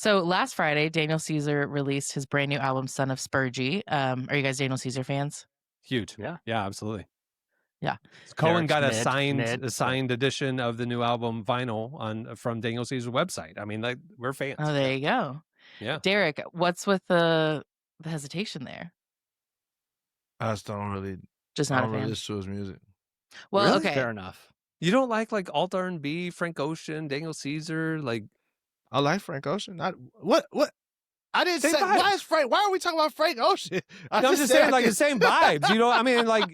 So last Friday, Daniel Caesar released his brand new album, Son of Spurgey. Are you guys Daniel Caesar fans? Huge. Yeah. Yeah, absolutely. Yeah. Cohen Derek's got a mid. signed edition of the new album vinyl from Daniel Caesar's website. I mean, like, we're fans. Oh, there you go. Yeah. Derek, what's with the hesitation there? I just don't really, Just I not a don't really fan. listen to his music. Well, Really? okay. Fair enough. You don't like alt R&B, Frank Ocean, Daniel Caesar, like I like Frank Ocean. What? I didn't Same say. Why vibes. is Frank? Why are we talking about Frank Ocean? I'm just saying, like, the same vibes. You know, I mean, like,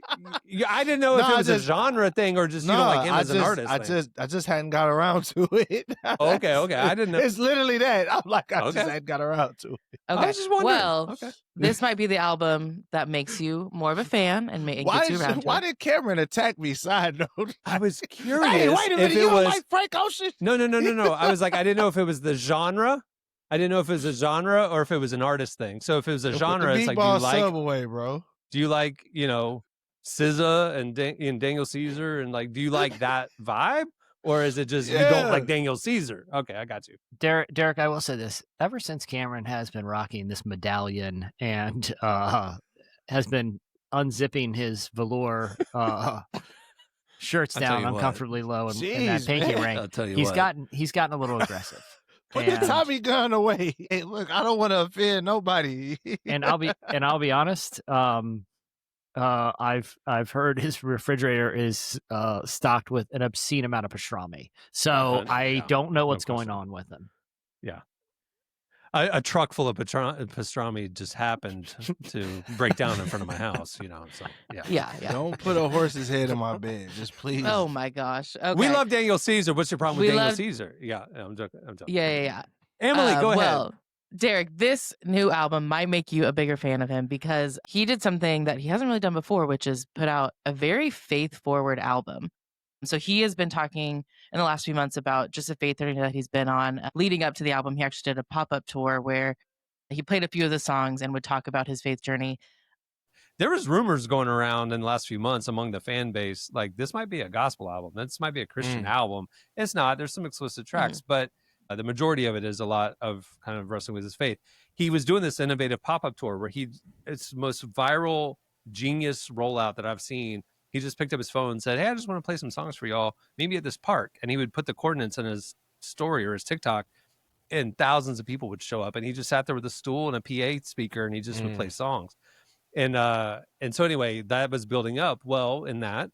I didn't know if No, it was a genre thing or just you don't like him as an artist. I just hadn't got around to it. Okay. I didn't know. It's literally that. I'm like, I just Okay. hadn't got around to it. Okay. I was just wondering. Well, Okay. this might be the album that makes you more of a fan and Why, gets you around to why it. did Cameron attack me? Side note. I was curious. Hey, wait a minute. if You it don't was like Frank Ocean? no. I was like, I didn't know if it was the genre. I didn't know if it was a genre or if it was an artist thing. So if it was a genre, the it's like, Meatball Subway, bro. do you like, SZA and Daniel Caesar, and like, do you like that vibe, or is it just you don't like Daniel Caesar? Okay, I got you. Derek, I will say this. Ever since Cameron has been rocking this medallion and has been unzipping his velour shirts I'll tell down you what. uncomfortably low in that Jeez, pinky man. ring, I'll tell you he's what. gotten a little aggressive. Put the And- Tommy gun away. Hey, look, I don't want to offend nobody. and I'll be honest. I've heard his refrigerator is stocked with an obscene amount of pastrami, so I don't know what's going on with him. Yeah. A truck full of pastrami just happened to break down in front of my house, So yeah. Yeah. Don't put a horse's head in my bed, just please. Oh my gosh. Okay. We love Daniel Caesar. What's your problem with We Daniel love- Caesar? Yeah, I'm joking. Yeah. Emily, go ahead. Well, Derek, this new album might make you a bigger fan of him because he did something that he hasn't really done before, which is put out a very faith-forward album. So he has been talking in the last few months about just a faith journey that he's been on. Leading up to the album, he actually did a pop-up tour where he played a few of the songs and would talk about his faith journey. There was rumors going around in the last few months among the fan base, like this might be a gospel album. This might be a Christian album. It's not. There's some explicit tracks, but the majority of it is a lot of kind of wrestling with his faith. He was doing this innovative pop-up tour where it's the most viral genius rollout that I've seen. He just picked up his phone and said, hey, I just want to play some songs for y'all, maybe at this park. And he would put the coordinates in his story or his TikTok, and thousands of people would show up. And he just sat there with a stool and a PA speaker, and he just would play songs. And so anyway, that was building up. Well, in that,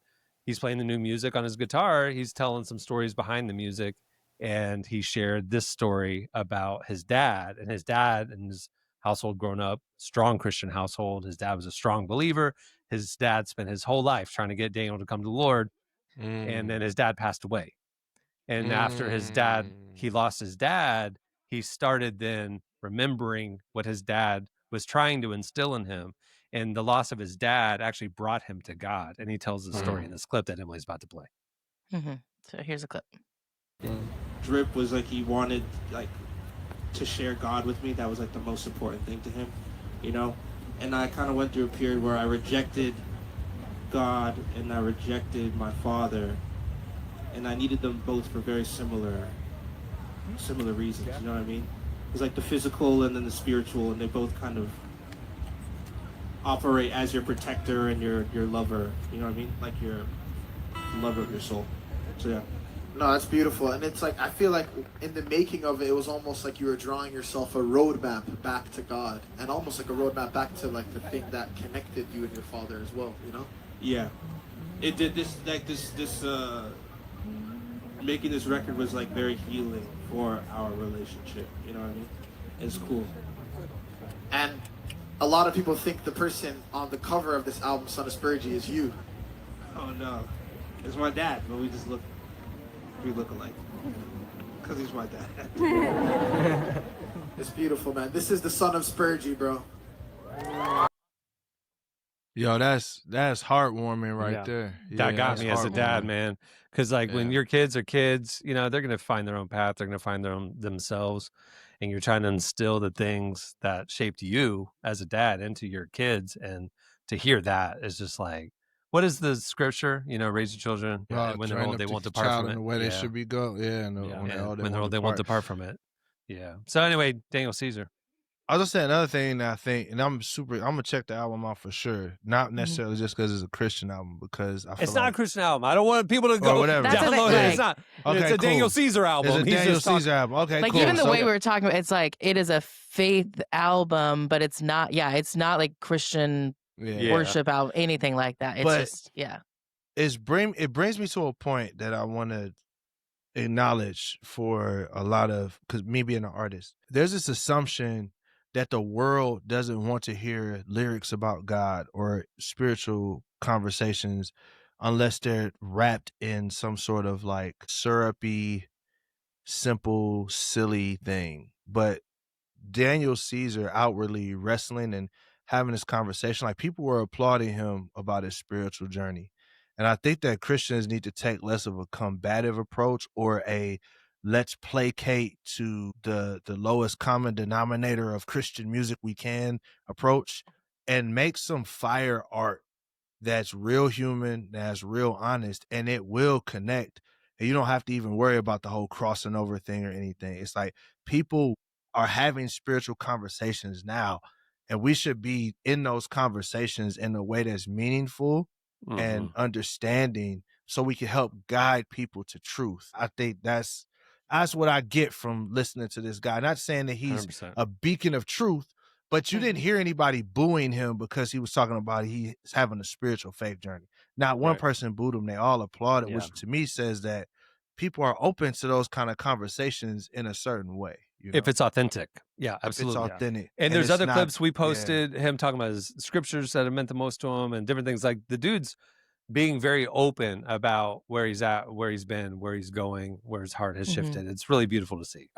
he's playing the new music on his guitar. He's telling some stories behind the music. And he shared this story about his dad and his household growing up, strong Christian household. His dad was a strong believer. His dad spent his whole life trying to get Daniel to come to the Lord. And then his dad passed away. And after he lost his dad, he started then remembering what his dad was trying to instill in him. And the loss of his dad actually brought him to God. And he tells the story in this clip that Emily's about to play. So here's a clip. Drip was like he wanted to share God with me. That was like the most important thing to him, And I kind of went through a period where I rejected God and I rejected my father, and I needed them both for very similar reasons. You know what I mean? It was like the physical and then the spiritual, and they both kind of operate as your protector and your lover. You know what I mean? Like your lover of your soul. So yeah. No, that's beautiful. And it's like, I feel like in the making of it, it was almost like you were drawing yourself a roadmap back to God, and almost like a roadmap back to like the thing that connected you and your father as well, Yeah. It did this making this record was like very healing for our relationship. You know what I mean? It's cool. And a lot of people think the person on the cover of this album, Son of Spurgey, is you. Oh no. It's my dad, but we look alike. Because he's my dad. It's beautiful, man. This is the Son of Spurgey, bro. Yo, that's heartwarming right there. That got me as a dad, man. Because when your kids are kids, they're going to find their own path. They're going to find their own themselves. And you're trying to instill the things that shaped you as a dad into your kids. And to hear that is just like, what is the scripture? Raise your children when they're old, they won't depart from it. In the way they should be go. Yeah, when they're old, they won't depart depart from it. Yeah. So anyway, Daniel Caesar. I was just saying another thing that I think, and I'm gonna check the album out for sure. Not necessarily just because it's a Christian album, because I feel It's not a like, Christian album. I don't want people to go whatever. That's the thing, download it. like- It's not. Okay, It's a Daniel cool. Caesar album. It's a He's Daniel just talking- Caesar album. Okay, Like cool. even the So- way we were talking about, it's like it is a faith album, but it's not. Yeah, it's not like Christian Yeah. worship out anything like that. It's But- just it brings me to a point that I want to acknowledge for a lot of, because me being an artist, there's this assumption that the world doesn't want to hear lyrics about God or spiritual conversations unless they're wrapped in some sort of like syrupy, simple, silly thing. But Daniel Caesar outwardly wrestling and having this conversation, like people were applauding him about his spiritual journey. And I think that Christians need to take less of a combative approach or a let's placate to the lowest common denominator of Christian music we can approach, and make some fire art that's real human, that's real honest, and it will connect. And you don't have to even worry about the whole crossing over thing or anything. It's like people are having spiritual conversations now, and we should be in those conversations in a way that's meaningful and understanding, so we can help guide people to truth. I think that's what I get from listening to this guy. Not saying that he's 100%. a beacon of truth, but you didn't hear anybody booing him because he was talking about he's having a spiritual faith journey. Not one Right. person booed him. They all applauded, Yeah. which to me says that people are open to those kind of conversations in a certain way. You know? If it's authentic. Yeah, If absolutely. it's authentic. And there's it's other not- clips we yeah. posted, him talking about his scriptures that have meant the most to him and different things. Like the dude's being very open about where he's at, where he's been, where he's going, where his heart has Mhm. shifted. It's really beautiful to see.